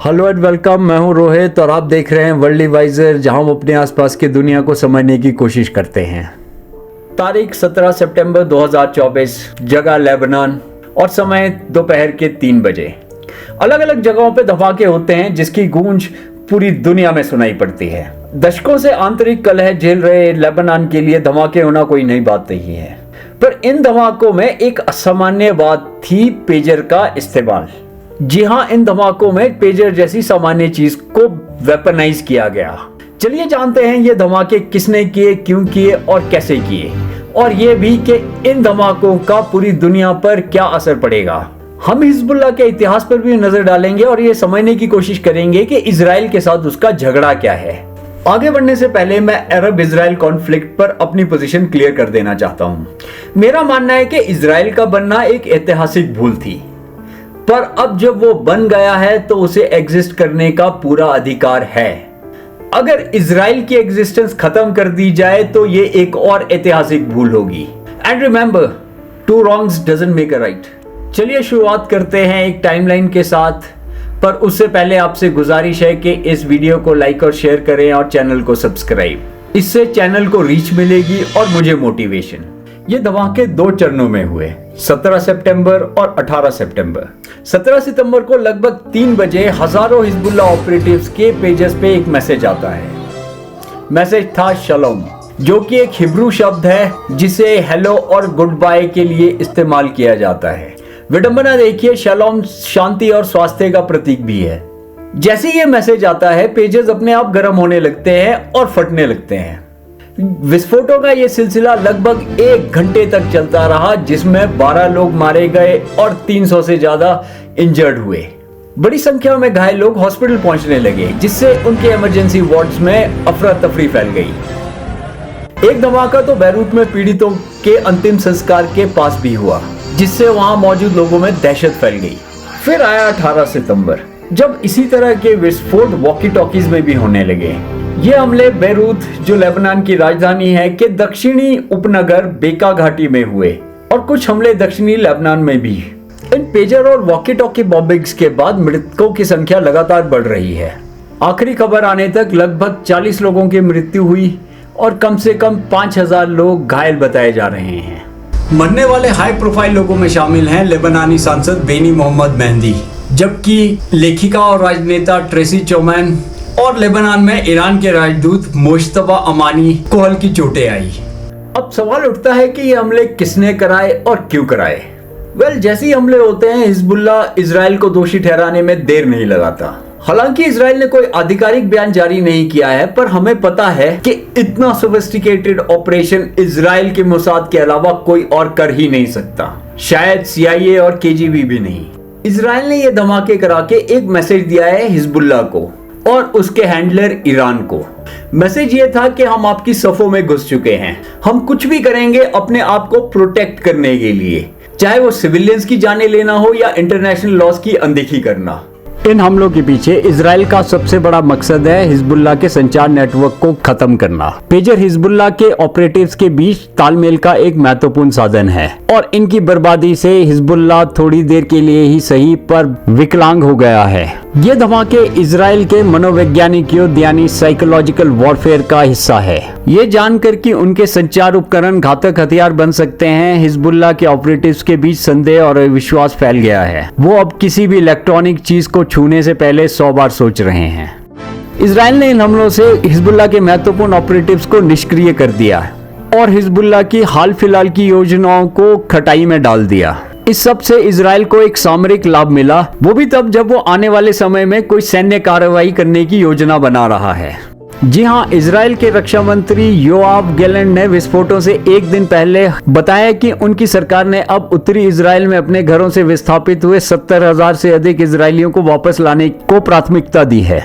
Hello and welcome. मैं हूं रोहित और आप देख रहे हैं वर्ल्ड डिवाइजर, जहां हम अपने आसपास की दुनिया को समझने की कोशिश करते हैं। तारीख 17 सितंबर 2024, जगह लेबनान और समय दोपहर के 3 बजे। अलग अलग जगहों पे धमाके होते हैं जिसकी गूंज पूरी दुनिया में सुनाई पड़ती है। दशकों से आंतरिक कलह झेल रहे लेबनान के लिए धमाके होना कोई नई बात नहीं है, पर इन धमाकों में एक असामान्य बात थी, पेजर का इस्तेमाल। जी हां, इन धमाकों में पेजर जैसी सामान्य चीज को वेपनाइज किया गया। चलिए जानते हैं ये धमाके किसने किए, क्यों किए और कैसे किए, और ये भी कि इन धमाकों का पूरी दुनिया पर क्या असर पड़ेगा। हम हिजबुल्लाह के इतिहास पर भी नजर डालेंगे और ये समझने की कोशिश करेंगे कि इजराइल के साथ उसका झगड़ा क्या है। आगे बढ़ने से पहले मैं अरब इजराइल कॉन्फ्लिक्ट पर अपनी पोजीशन क्लियर कर देना चाहता हूं। मेरा मानना है कि इजराइल का बनना एक ऐतिहासिक भूल थी, पर अब जब वो बन गया है तो उसे एग्जिस्ट करने का पूरा अधिकार है। अगर इजराइल की एग्जिस्टेंस खत्म कर दी जाए तो ये एक और ऐतिहासिक भूल होगी। And remember, 2 wrongs doesn't make a right। चलिए शुरुआत करते हैं एक टाइमलाइन के साथ, पर उससे पहले आपसे गुजारिश है कि इस वीडियो को लाइक और शेयर करें और चैनल को सब्सक्राइब। इससे चैनल को रीच मिलेगी और मुझे मोटिवेशन। ये धमाके 2 चरणों में हुए, 17 सितंबर और 18 सितंबर। 17 सितंबर को लगभग 3 बजे हजारों हिजबुल्लाह ऑपरेटिव्स के पेजेस पे एक मैसेज आता है। मैसेज था शलोम, जो कि एक हिब्रू शब्द है जिसे हेलो और गुड बाय के लिए इस्तेमाल किया जाता है। विडंबना देखिए, शलोम शांति और स्वास्थ्य का प्रतीक भी है। जैसे ये मैसेज आता है, पेजेस अपने आप गर्म होने लगते हैं और फटने लगते हैं। विस्फोटों का यह सिलसिला लगभग 1 घंटे तक चलता रहा, जिसमें 12 लोग मारे गए और 300 से ज्यादा इंजर्ड हुए। बड़ी संख्या में घायल लोग हॉस्पिटल पहुंचने लगे, जिससे उनके इमरजेंसी वार्ड्स में अफरा तफरी फैल गई। एक धमाका तो बैरूत में पीड़ितों के अंतिम संस्कार के पास भी हुआ, जिससे वहां मौजूद लोगों में दहशत फैल गई। फिर आया 18 सितंबर, जब इसी तरह के विस्फोट वॉकी टॉकीज में भी होने लगे। ये हमले बैरूत, जो लेबनान की राजधानी है, के दक्षिणी उपनगर बेका घाटी में हुए और कुछ हमले दक्षिणी लेबनान में भी। इन पेजर और वॉकी टॉकी बॉम्बिंग्स के बाद मृतकों की संख्या लगातार बढ़ रही है। आखिरी खबर आने तक लगभग 40 लोगों की मृत्यु हुई और कम से कम 5000 लोग घायल बताए जा रहे हैं। मरने वाले हाई प्रोफाइल लोगों में शामिल हैं लेबनानी सांसद बेनी मोहम्मद मेहंदी, जबकि लेखिका और राजनेता ट्रेसी चौमैन और लेबनान में ईरान के राजदूत मुश्तबा अमानी को हल्की चोटें आई। अब सवाल उठता है कि ये हमले किसने कराए और क्यों कराए। जैसे ही हमले होते हैं, हिजबुल्लाह इजराइल को दोषी ठहराने में देर नहीं लगाता। हालांकि इजराइल ने कोई आधिकारिक बयान जारी नहीं किया है, पर हमें पता है कि इतना सोफिस्टिकेटेड ऑपरेशन इजराइल के मोसाद के अलावा कोई और कर ही नहीं सकता, शायद CIA और KGB भी नहीं। इजराइल ने यह धमाके करा के एक मैसेज दिया है हिजबुल्लाह को और उसके हैंडलर ईरान को। मैसेज ये था कि हम आपकी सफों में घुस चुके हैं, हम कुछ भी करेंगे अपने आप को प्रोटेक्ट करने के लिए, चाहे वो सिविलियंस की जानें लेना हो या इंटरनेशनल लॉज की अनदेखी करना। इन हमलों के पीछे इजराइल का सबसे बड़ा मकसद है हिजबुल्लाह के संचार नेटवर्क को खत्म करना। पेजर हिजबुल्लाह के ऑपरेटिव्स के बीच तालमेल का एक महत्वपूर्ण साधन है और इनकी बर्बादी से हिजबुल्लाह थोड़ी देर के लिए ही सही पर विकलांग हो गया है। ये धमाके इजराइल के मनोवैज्ञानिक युद्ध यानी साइकोलॉजिकल वॉरफेयर का हिस्सा है। ये जानकर कि उनके संचार उपकरण घातक हथियार बन सकते हैं, हिजबुल्लाह के ऑपरेटिव्स के बीच संदेह और अविश्वास फैल गया है। वो अब किसी भी इलेक्ट्रॉनिक चीज को छूने से पहले 100 बार सोच रहे हैं। इजराइल ने इन हमलों से हिजबुल्लाह के महत्वपूर्ण ऑपरेटिव्स को निष्क्रिय कर दिया और हिजबुल्लाह की हाल फिलहाल की योजनाओं को खटाई में डाल दिया। इस सब से इजराइल को एक सामरिक लाभ मिला, वो भी तब जब वो आने वाले समय में कोई सैन्य कार्रवाई करने की योजना बना रहा है। जी हां, इजराइल के रक्षा मंत्री योआव गैलेंट ने विस्फोटों से 1 दिन पहले बताया कि उनकी सरकार ने अब उत्तरी इजराइल में अपने घरों से विस्थापित हुए 70,000 से अधिक इजरायलियों को वापस लाने को प्राथमिकता दी है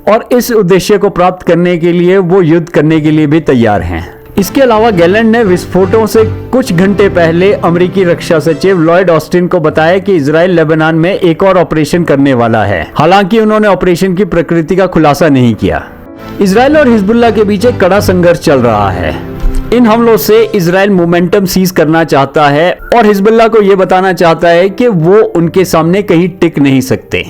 और इस उद्देश्य को प्राप्त करने के लिए वो युद्ध करने के लिए भी तैयार हैं। इसके अलावा गैलेंट ने विस्फोटों से कुछ घंटे पहले अमेरिकी रक्षा सचिव लॉयड ऑस्टिन को बताया कि इजराइल लेबनान में एक और ऑपरेशन करने वाला है। हालांकि उन्होंने ऑपरेशन की प्रकृति का खुलासा नहीं किया। इजराइल और हिजबुल्लाह के बीच एक कड़ा संघर्ष चल रहा है। इन हमलों से इजराइल मोमेंटम सीज करना चाहता है और हिजबुल्लाह को यह बताना चाहता है कि वो उनके सामने कहीं टिक नहीं सकते।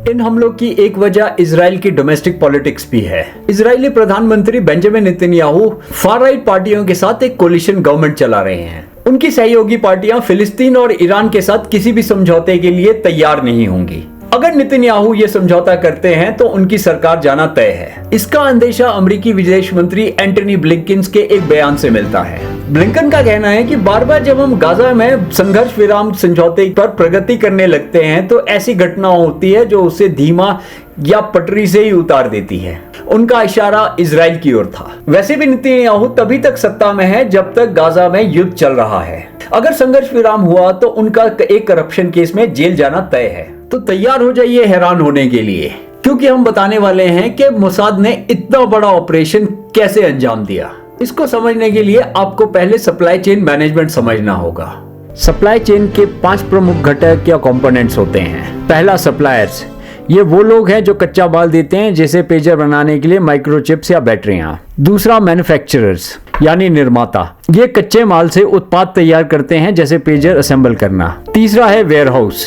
इन हमलों की एक वजह इजराइल की डोमेस्टिक पॉलिटिक्स भी है। इजरायली प्रधानमंत्री बेंजामिन नेतन्याहू फार राइट पार्टियों के साथ एक कोलिशन गवर्नमेंट चला रहे हैं। उनकी सहयोगी पार्टियां फिलिस्तीन और ईरान के साथ किसी भी समझौते के लिए तैयार नहीं होंगी। अगर नेतन्याहू ये समझौता करते हैं तो उनकी सरकार जाना तय है। इसका अंदेशा अमेरिकी विदेश मंत्री एंटनी ब्लिंकन के एक बयान से मिलता है। ब्लिंकन का कहना है कि बार बार जब हम गाजा में संघर्ष विराम समझौते पर प्रगति करने लगते हैं तो ऐसी घटना होती है जो उसे धीमा या पटरी से ही उतार देती है। उनका इशारा इजराइल की ओर था। वैसे भी नेतन्याहू तभी तक सत्ता में है जब तक गाजा में युद्ध चल रहा है। अगर संघर्ष विराम हुआ तो उनका एक करप्शन केस में जेल जाना तय है। तो तैयार हो जाइए हैरान होने के लिए, क्योंकि हम बताने वाले हैं कि मोसाद ने इतना बड़ा ऑपरेशन कैसे अंजाम दिया। इसको समझने के लिए आपको पहले सप्लाई चेन मैनेजमेंट समझना होगा। सप्लाई चेन के 5 प्रमुख घटक या कंपोनेंट्स होते हैं। पहला, सप्लायर्स। ये वो लोग हैं जो कच्चा माल देते हैं, जैसे पेजर बनाने के लिए माइक्रोचिप्स या बैटरियां। दूसरा, मैन्युफैक्चरर्स यानी निर्माता। ये कच्चे माल से उत्पाद तैयार करते हैं, जैसे पेजर असेंबल करना। तीसरा है वेयरहाउस,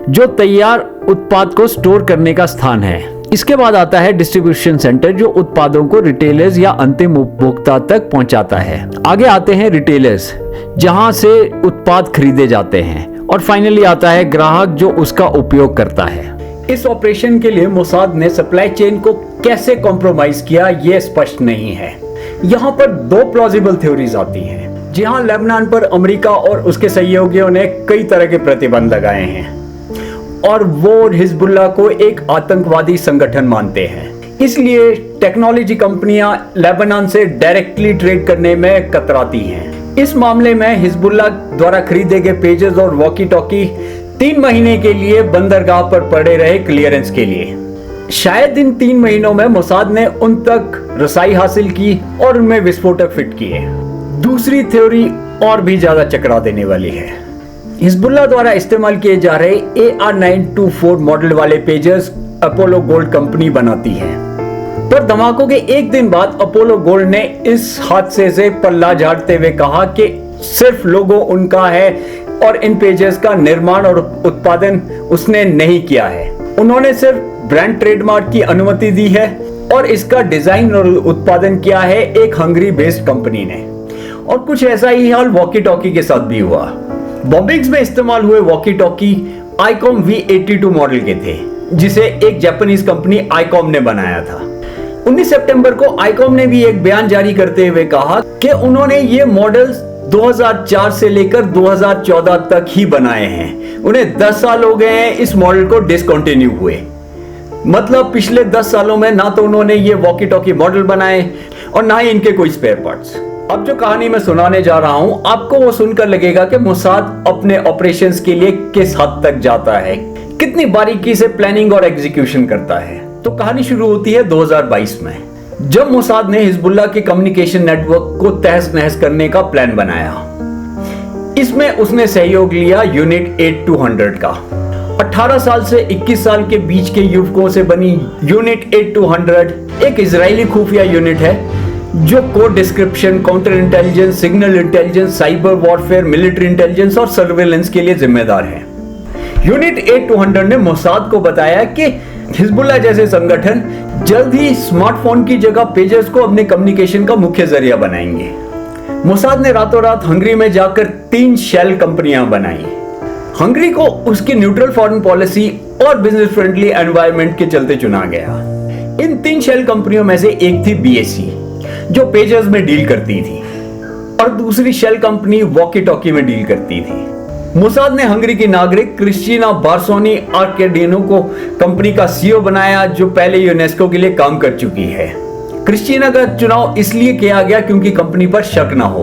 जो तैयार उत्पाद को स्टोर करने का स्थान है। इसके बाद आता है डिस्ट्रीब्यूशन सेंटर, जो उत्पादों को रिटेलर्स या अंतिम उपभोक्ता तक पहुंचाता है। आगे आते हैं रिटेलर्स, जहां से उत्पाद खरीदे जाते हैं। और फाइनली आता है ग्राहक, जो उसका उपयोग करता है। इस ऑपरेशन के लिए मोसाद ने सप्लाई चेन को कैसे कॉम्प्रोमाइज किया, यह स्पष्ट नहीं है। यहाँ पर 2 प्लॉजिबल थ्योरीज आती हैं। जहाँ लेबनान पर अमेरिका और उसके सहयोगियों ने कई तरह के प्रतिबंध लगाए हैं और वो हिजबुल्लाह को एक आतंकवादी संगठन मानते हैं। इसलिए टेक्नोलॉजी कंपनियां लेबनान से डायरेक्टली ट्रेड करने में कतराती हैं। इस मामले में हिजबुल्लाह द्वारा खरीदे गए पेजेस और वॉकी टॉकी 3 महीने के लिए बंदरगाह पर पड़े रहे क्लियरेंस के लिए। शायद इन 3 महीनों में मोसाद ने उन तक रसाई हासिल की और उनमें विस्फोटक फिट किए। दूसरी थ्योरी और भी ज्यादा चकरा देने वाली है। हिजबुल्लाह द्वारा इस्तेमाल किए जा रहे AR-924 मॉडल वाले पेजर्स अपोलो गोल्ड कंपनी बनाती है। पर धमाकों के एक दिन बाद अपोलो गोल्ड ने इस हादसे से पल्ला झाड़ते हुए कहा कि सिर्फ लोगो उनका है और इन पेजेस का निर्माण और उत्पादन उसने नहीं किया है। उन्होंने सिर्फ ब्रांड ट्रेडमार्क की अनुमति दी है और इसका डिजाइन और उत्पादन किया है एक हंगरी बेस्ड कंपनी ने। और कुछ ऐसा ही हाल वॉकी टॉकी के साथ भी हुआ। बॉम्बिंग्स में इस्तेमाल हुए walkie talkie Icom V82 model के थे, जिसे एक जापानीज कंपनी आईकॉम ने बनाया था। 19 सितंबर को आईकॉम ने भी एक बयान जारी करते हुए कहा कि उन्होंने ये मॉडल्स 2004 से लेकर 2014 तक ही बनाए हैं। उन्हें 10 साल हो गए हैं इस मॉडल को डिसकंटिन्यू हुए। मतलब पिछले 10 सालों में ना तो उन्होंने ये वॉकी टॉकी मॉडल बनाए और ना ही इनके कोई स्पेयर पार्ट्स। अब जो कहानी मैं सुनाने जा रहा हूं, आपको वो सुनकर लगेगा कि मोसाद अपने ऑपरेशंस के लिए किस हद तक जाता है, कितनी बारीकी से प्लानिंग और एग्जीक्यूशन करता है। तो कहानी शुरू होती है 2022 में, जब मोसाद ने हिजबुल्लाह के कम्युनिकेशन नेटवर्क को तहस नहस करने का प्लान बनाया। इसमें उसने सहयोग लिया यूनिट 8200 का। 18 साल से 21 साल के बीच के युवकों से बनी यूनिट 8200 एक इजरायली खुफिया यूनिट है जो code description, counter intelligence, signal intelligence, cyber warfare, military intelligence और सर्वेलेंस के लिए जिम्मेदार है। यूनिट 8200 ने मोसाद को बताया कि हिजबुल्लाह जैसे संगठन जल्द ही स्मार्टफोन की जगह पेजर्स को अपने कम्युनिकेशन का मुख्य जरिया बनाएंगे। मोसाद ने रातों रात हंगरी में जाकर 3 शेल कंपनियां बनाई। हंगरी को उसकी न्यूट्रल फॉरेन पॉलिसी और बिजनेस फ्रेंडली एनवायरनमेंट के चलते चुना गया। इन 3 शेल कंपनियों में से एक थी BAC, जो पेजर्स में डील करती थी, और दूसरी शेल कंपनी वॉकी टॉकी में डील करती थी। मोसाद ने हंगरी की नागरिक क्रिस्टीना बार्सोनी आर्केडिनो को कंपनी का CEO बनाया, जो पहले यूनेस्को के लिए काम कर चुकी है। क्रिस्टीना का चुनाव इसलिए किया गया क्योंकि कंपनी पर शक ना हो।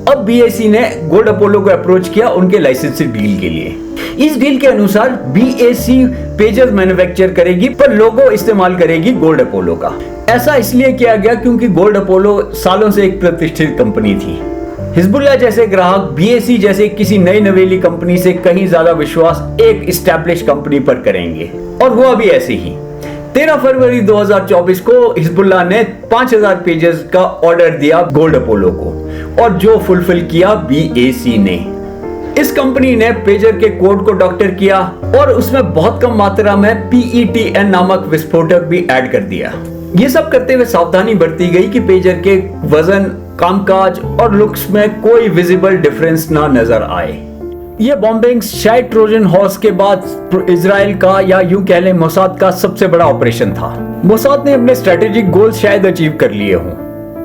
अब BAC ने गोल्ड अपोलो को अप्रोच किया उनके लाइसेंसिंग डील के लिए। इस डील के अनुसार BAC पेजर्स मैन्युफैक्चर करेगी पर लोगो इस्तेमाल करेगी गोल्ड अपोलो का। ऐसा इसलिए किया गया क्योंकि गोल्ड अपोलो सालों से एक प्रतिष्ठित कंपनी थी। हिजबुल्लाह जैसे ग्राहक BAC जैसे किसी नई नवेली कंपनी से कहीं ज्यादा विश्वास एक एस्टैब्लिश कंपनी पर करेंगे, और हुआ भी ऐसे ही। 13 फरवरी 2024 को हिजबुल्लाह ने 5000 पेजेस का ऑर्डर दिया गोल्ड अपोलो को, और जो फुलफिल किया BAC ने। इस कंपनी ने पेजर के कोड को डॉक्टर किया और उसमें बहुत कम मात्रा में PETN नामक विस्फोटक भी ऐड कर दिया। ये सब करते हुए सावधानी बरती गई कि पेजर के वजन, कामकाज और लुक्स में कोई विजिबल डिफरेंस ना नजर आए। ये बॉम्बिंग शायद ट्रोजन हॉर्स के बाद इजराइल का या यूं कह लें मोसाद का सबसे बड़ा ऑपरेशन था। मोसाद ने अपने स्ट्रेटेजिक गोल शायद अचीव कर लिए हों,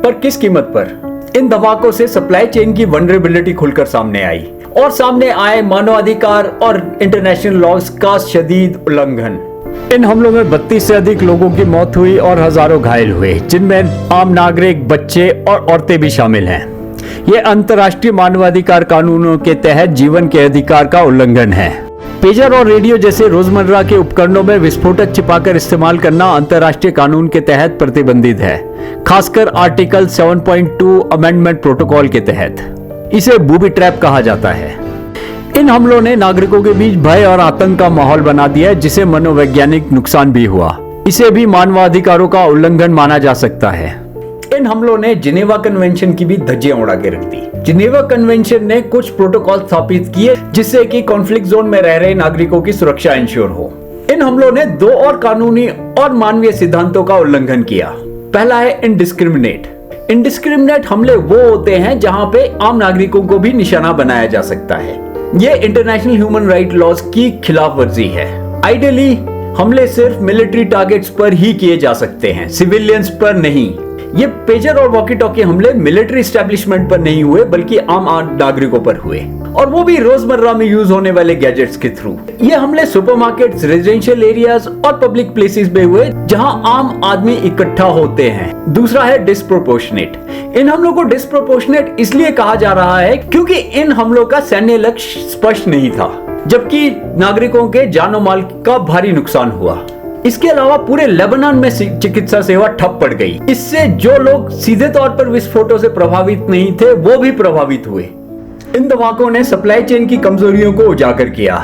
पर किस कीमत पर? इन धमाकों से सप्लाई चेन की वल्नरेबिलिटी खुलकर सामने आई और सामने आए मानवाधिकार और इंटरनेशनल लॉज का शदीद उल्लंघन। इन हमलों में 32 से अधिक लोगों की मौत हुई और हजारों घायल हुए, जिनमें आम नागरिक, बच्चे और औरतें भी शामिल हैं। ये अंतर्राष्ट्रीय मानवाधिकार कानूनों के तहत जीवन के अधिकार का उल्लंघन है। पेजर और रेडियो जैसे रोजमर्रा के उपकरणों में विस्फोटक छिपाकर इस्तेमाल करना अंतर्राष्ट्रीय कानून के तहत प्रतिबंधित है, खासकर आर्टिकल 7.2 अमेंडमेंट प्रोटोकॉल के तहत। इसे बूबी ट्रैप कहा जाता है। इन हमलों ने नागरिकों के बीच भय और आतंक का माहौल बना दिया, जिसे मनोवैज्ञानिक नुकसान भी हुआ। इसे भी मानवाधिकारों का उल्लंघन माना जा सकता है। इन हमलों ने जिनेवा कन्वेंशन की भी धज्जियां उड़ा के रख दी। जिनेवा कन्वेंशन ने कुछ प्रोटोकॉल स्थापित किए जिससे कि कॉन्फ्लिक्ट जोन में रह रहे नागरिकों की सुरक्षा इंश्योर हो। इन हमलों ने दो और कानूनी और मानवीय सिद्धांतों का उल्लंघन किया। पहला है इनडिस्क्रिमिनेट। इनडिस्क्रिमिनेट हमले वो होते हैं जहां पे आम नागरिकों को भी निशाना बनाया जा सकता है। ये इंटरनेशनल ह्यूमन राइट लॉज की खिलाफ वर्जी है। आइडियली हमले सिर्फ मिलिट्री टारगेट्स पर ही किए जा सकते हैं, सिविलियंस पर नहीं। ये पेजर और वॉकी टॉकी हमले मिलिट्री एस्टेब्लिशमेंट पर नहीं हुए बल्कि आम नागरिकों पर हुए, और वो भी रोजमर्रा में यूज होने वाले गैजेट्स के थ्रू। ये हमले सुपरमार्केट्स, रेजिडेंशियल एरियाज और पब्लिक प्लेसेस में हुए जहां आम आदमी इकट्ठा होते हैं। दूसरा है डिस्प्रोपोर्शनेट। इन हमलों को डिस्प्रोपोर्शनेट इसलिए कहा जा रहा है क्योंकि इन हमलों का सैन्य लक्ष्य स्पष्ट नहीं था, जबकि नागरिकों के जानो माल का भारी नुकसान हुआ। इसके अलावा पूरे लेबनान में चिकित्सा सेवा ठप पड़ गई। इससे जो लोग सीधे तौर पर विस्फोटों से प्रभावित नहीं थे वो भी प्रभावित हुए। इन धमाकों ने सप्लाई चेन की कमजोरियों को उजागर किया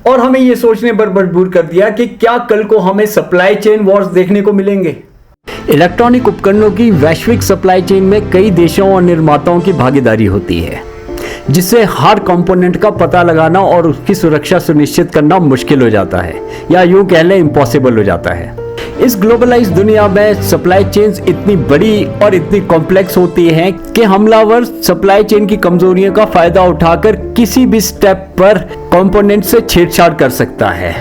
और हमें यह सोचने पर मजबूर कर दिया कि क्या कल को हमें सप्लाई चेन वॉर्स देखने को मिलेंगे। इलेक्ट्रॉनिक उपकरणों की वैश्विक सप्लाई चेन में कई देशों और निर्माताओं की भागीदारी होती है, जिससे हर कंपोनेंट का पता लगाना और उसकी सुरक्षा सुनिश्चित करना मुश्किल हो जाता है, या यूं कह लें इम्पॉसिबल हो जाता है। इस ग्लोबलाइज दुनिया में सप्लाई चेन्स इतनी बड़ी और इतनी कॉम्प्लेक्स होती हैं कि हमलावर सप्लाई चेन की कमजोरियों का फायदा उठाकर किसी भी स्टेप पर कंपोनेंट से छेड़छाड़ कर सकता है।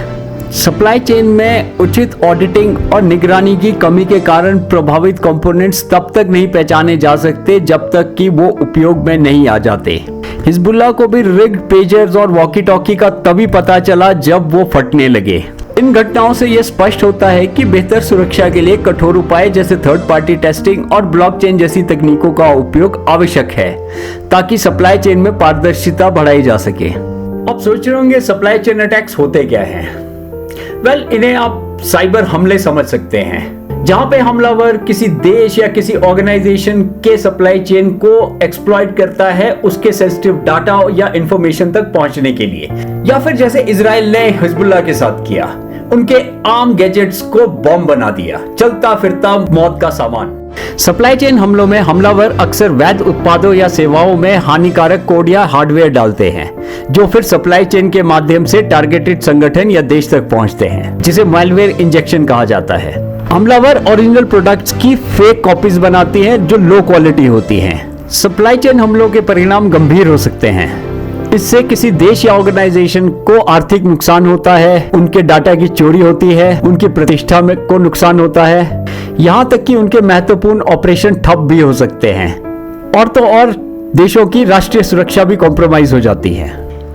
सप्लाई चेन में उचित ऑडिटिंग और निगरानी की कमी के कारण प्रभावित कंपोनेंट्स तब तक नहीं पहचाने जा सकते जब तक कि वो उपयोग में नहीं आ जाते। हिजबुल्लाह को भी रिग्ड पेजर्स और वॉकी टॉकी का तभी पता चला जब वो फटने लगे। इन घटनाओं से यह स्पष्ट होता है कि बेहतर सुरक्षा के लिए कठोर उपाय जैसे थर्ड पार्टी टेस्टिंग और ब्लॉकचेन जैसी तकनीकों का उपयोग आवश्यक है, ताकि सप्लाई चेन में पारदर्शिता बढ़ाई जा सके। अब सोच रहे होंगे सप्लाई चेन अटैक्स होते क्या हैं? वेल, इन्हें आप साइबर हमले समझ सकते हैं, जहां पे हमलावर किसी देश या किसी ऑर्गेनाइजेशन के सप्लाई चेन को एक्सप्लॉइट करता है उसके सेंसिटिव डाटा या इंफॉर्मेशन तक पहुंचने के लिए, या फिर जैसे इजराइल ने हिजबुल्लाह के साथ किया, उनके आम गैजेट्स को बॉम्ब बना दिया, चलता फिरता मौत का सामान। सप्लाई चेन हमलों में हमलावर अक्सर वैध उत्पादों या सेवाओं में हानिकारक कोड या हार्डवेयर डालते हैं, जो फिर सप्लाई चेन के माध्यम से टारगेटेड संगठन या देश तक पहुंचते हैं, जिसे मैलवेयर इंजेक्शन कहा जाता है। हमलावर ओरिजिनल प्रोडक्ट्स की फेक कॉपीज बनाती हैं जो लो क्वालिटी होती हैं। सप्लाई चेन हमलों के परिणाम गंभीर हो सकते हैं। इससे किसी देश या ऑर्गेनाइजेशन को आर्थिक नुकसान होता है, उनके डाटा की चोरी होती है, उनकी प्रतिष्ठा में को नुकसान होता है, यहाँ तक कि उनके महत्वपूर्ण ऑपरेशन ठप भी हो सकते हैं, और तो और देशों की राष्ट्रीय सुरक्षा भी कॉम्प्रोमाइज हो जाती है।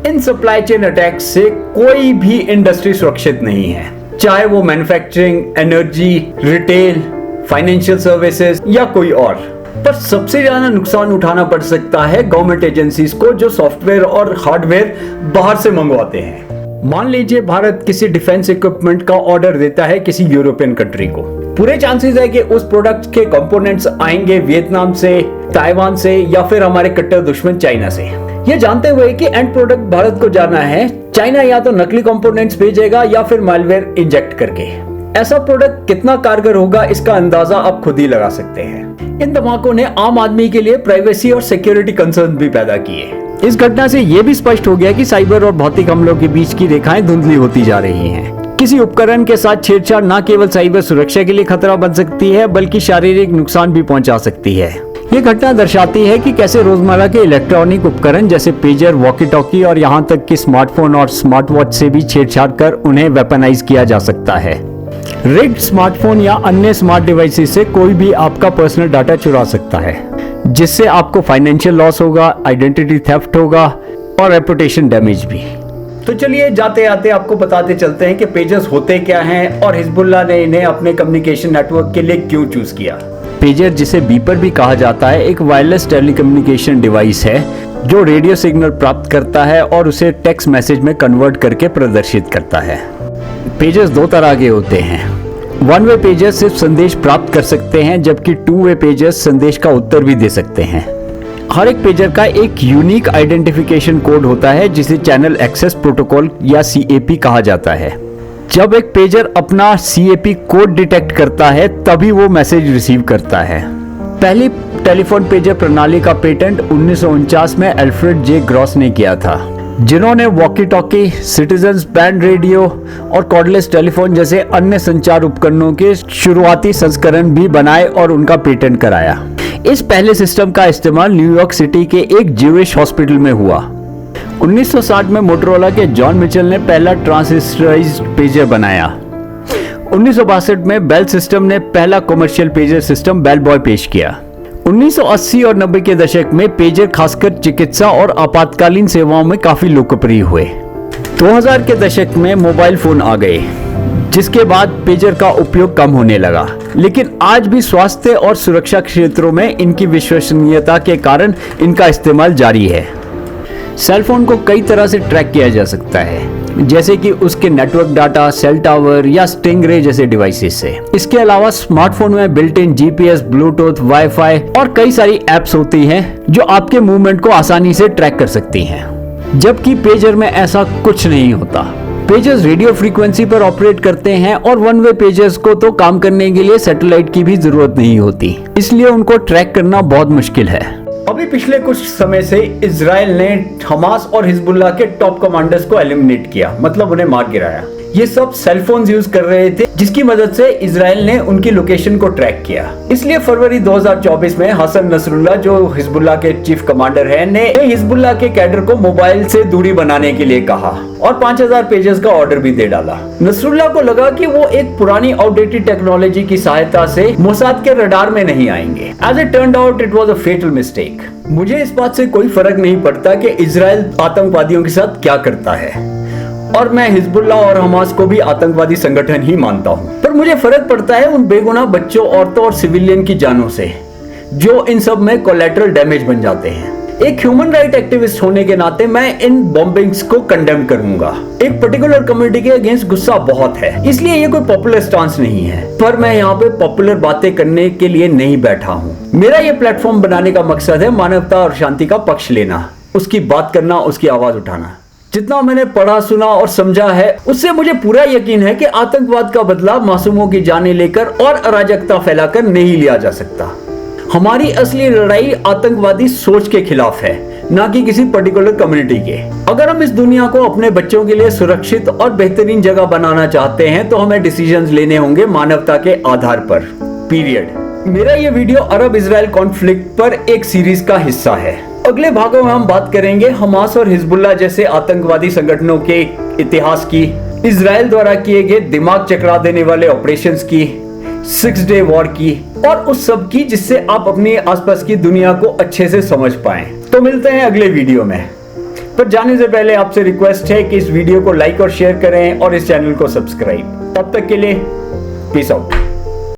इन सप्लाई चेन अटैक से कोई भी इंडस्ट्री सुरक्षित नहीं है, चाहे वो manufacturing, energy, retail, financial services या कोई और। पर सबसे ज्यादा नुकसान उठाना पड़ सकता है गवर्नमेंट एजेंसीज को, जो सॉफ्टवेयर और हार्डवेयर बाहर से मंगवाते हैं। मान लीजिए भारत किसी डिफेंस इक्विपमेंट का ऑर्डर देता है किसी यूरोपियन कंट्री को। पूरे चांसेस है कि उस प्रोडक्ट के कंपोनेंट्स आएंगे वियतनाम से, ताइवान से, या फिर हमारे कट्टर दुश्मन चाइना से। ये जानते हुए कि एंड प्रोडक्ट भारत को जाना है, चाइना या तो नकली कंपोनेंट्स भेजेगा या फिर मालवेयर इंजेक्ट करके। ऐसा प्रोडक्ट कितना कारगर होगा इसका अंदाजा आप खुद ही लगा सकते हैं। इन धमाकों ने आम आदमी के लिए प्राइवेसी और सिक्योरिटी कंसर्न भी पैदा किए। इस घटना से यह भी स्पष्ट हो गया कि साइबर और भौतिक हमलों के बीच की रेखाएं धुंधली होती जा रही हैं। किसी उपकरण के साथ छेड़छाड़ न केवल साइबर सुरक्षा के लिए खतरा बन सकती है बल्कि शारीरिक नुकसान भी पहुंचा सकती है। ये घटना दर्शाती है कि कैसे रोजमर्रा के इलेक्ट्रॉनिक उपकरण जैसे पेजर, वॉकी टॉकी और यहाँ तक कि स्मार्टफोन और स्मार्ट वॉच से भी छेड़छाड़ कर उन्हें वेपनाइज किया जा सकता है। रिग्ड स्मार्टफोन या अन्य स्मार्ट डिवाइसेस से कोई भी आपका पर्सनल डाटा चुरा सकता है, जिससे आपको फाइनेंशियल लॉस होगा, आइडेंटिटी थेफ्ट होगा और रेपुटेशन डैमेज भी। तो चलिए जाते आते आपको बताते चलते हैं कि पेजर्स होते क्या हैं और हिजबुल्लाह ने इन्हें अपने कम्युनिकेशन नेटवर्क के लिए क्यों चूज किया। पेजर, जिसे बीपर भी कहा जाता है, एक वायरलेस टेलीकम्युनिकेशन डिवाइस है जो रेडियो सिग्नल प्राप्त करता है और उसे टेक्स्ट मैसेज में कन्वर्ट करके प्रदर्शित करता है। पेजर्स दो तरह के होते हैं। वन वे पेजर्स सिर्फ संदेश प्राप्त कर सकते हैं, जबकि टू वे पेजर्स संदेश का उत्तर भी दे सकते हैं। हर एक पेजर का एक यूनिक आइडेंटिफिकेशन कोड होता है जिसे चैनल एक्सेस प्रोटोकॉल या CAP कहा जाता है। जब एक पेजर अपना CAP कोड डिटेक्ट करता है तभी वो मैसेज रिसीव करता है। पहली टेलीफोन पेजर प्रणाली का पेटेंट 1949 में अल्फ्रेड जे ग्रॉस ने किया था, जिन्होंने walkie talkie, citizens band radio और कॉर्डलेस टेलीफोन जैसे अन्य संचार उपकरणों के शुरुआती संस्करण भी बनाए और उनका पेटेंट कराया। इस पहले सिस्टम का इस्तेमाल न्यूयॉर्क सिटी के एक ज्यूइश हॉस्पिटल में हुआ। 1960 में मोटोरोला के जॉन मिचेल ने पहला ट्रांसिस्टराइज्ड पेजर बनाया। 1962 में बेल सिस्टम ने पहला commercial pager system Bellboy पेश किया। 1980 और 90 के दशक में पेजर खासकर चिकित्सा और आपातकालीन सेवाओं में काफी लोकप्रिय हुए। 2000 के दशक में मोबाइल फोन आ गए, जिसके बाद पेजर का उपयोग कम होने लगा, लेकिन आज भी स्वास्थ्य और सुरक्षा क्षेत्रों में इनकी विश्वसनीयता के कारण इनका इस्तेमाल जारी है। सेलफोन को कई तरह से ट्रैक किया जा सकता है, जैसे कि उसके नेटवर्क डाटा, सेल टावर या स्टिंगरे जैसे डिवाइसेस से। इसके अलावा स्मार्टफोन में built in GPS, Bluetooth, wifi और कई सारी एप्स होती हैं जो आपके मूवमेंट को आसानी से ट्रैक कर सकती हैं, जबकि पेजर में ऐसा कुछ नहीं होता। पेजर्स रेडियो फ्रीक्वेंसी पर ऑपरेट करते हैं और वन वे पेजर्स को तो काम करने के लिए सैटेलाइट की भी जरूरत नहीं होती, इसलिए उनको ट्रैक करना बहुत मुश्किल है। अभी पिछले कुछ समय से इजराइल ने हमास और हिजबुल्लाह के टॉप कमांडर्स को एलिमिनेट किया, मतलब उन्हें मार गिराया। ये सब सेलफोन्स यूज कर रहे थे, जिसकी मदद से इजराइल ने उनकी लोकेशन को ट्रैक किया। इसलिए फरवरी 2024 में हसन नसरुल्लाह, जो हिजबुल्लाह के चीफ कमांडर हैं, ने हिजबुल्लाह के कैडर को मोबाइल से दूरी बनाने के लिए कहा और 5000 पेजेस का ऑर्डर भी दे डाला। नसरुल्लाह को लगा कि वो एक पुरानी आउटडेटेड टेक्नोलॉजी की सहायता से मोसाद के रडार में नहीं आएंगे। As it turned out, it was a fatal mistake. मुझे इस बात से कोई फर्क नहीं पड़ता कि इजराइल आतंकवादियों के साथ क्या करता है, और मैं हिजबुल्लाह और हमास को भी आतंकवादी संगठन ही मानता हूं, पर मुझे फर्क पड़ता है उन बेगुनाह बच्चों, औरतों और सिविलियन की जानों से, जो इन सब में कोलैटरल डैमेज बन जाते हैं। एक ह्यूमन राइट एक्टिविस्ट होने के नाते मैं इन बॉम्बिंग्स को कंडेम करूंगा। एक पर्टिकुलर कम्युनिटी के अगेंस्ट गुस्सा बहुत है, इसलिए ये कोई पॉपुलर स्टांस नहीं है, पर मैं यहाँ पे पॉपुलर बातें करने के लिए नहीं बैठा हूँ। मेरा ये प्लेटफॉर्म बनाने का मकसद है मानवता और शांति का पक्ष लेना, उसकी बात करना, उसकी आवाज उठाना। जितना मैंने पढ़ा, सुना और समझा है, उससे मुझे पूरा यकीन है कि आतंकवाद का बदला मासूमों की जानें लेकर और अराजकता फैलाकर नहीं लिया जा सकता। हमारी असली लड़ाई आतंकवादी सोच के खिलाफ है, ना कि किसी पर्टिकुलर कम्युनिटी के। अगर हम इस दुनिया को अपने बच्चों के लिए सुरक्षित और बेहतरीन जगह बनाना चाहते हैं तो हमें डिसीजंस लेने होंगे मानवता के आधार पर, पीरियड। मेरा ये वीडियो अरब इजराइल कॉन्फ्लिक्ट पर एक सीरीज का हिस्सा है। अगले भागों में हम बात करेंगे हमास और हिजबुल्लाह जैसे आतंकवादी संगठनों के इतिहास की, इजराइल द्वारा किए गए दिमाग चकरा देने वाले ऑपरेशंस की, 6 डे वॉर की और उस सब की, जिससे आप अपनी आसपास की दुनिया को अच्छे से समझ पाएं। तो मिलते हैं अगले वीडियो में, पर जाने से पहले आपसे रिक्वेस्ट है कि इस वीडियो को लाइक और शेयर करें और इस चैनल को सब्सक्राइब। तब तक के लिए पीस आउट।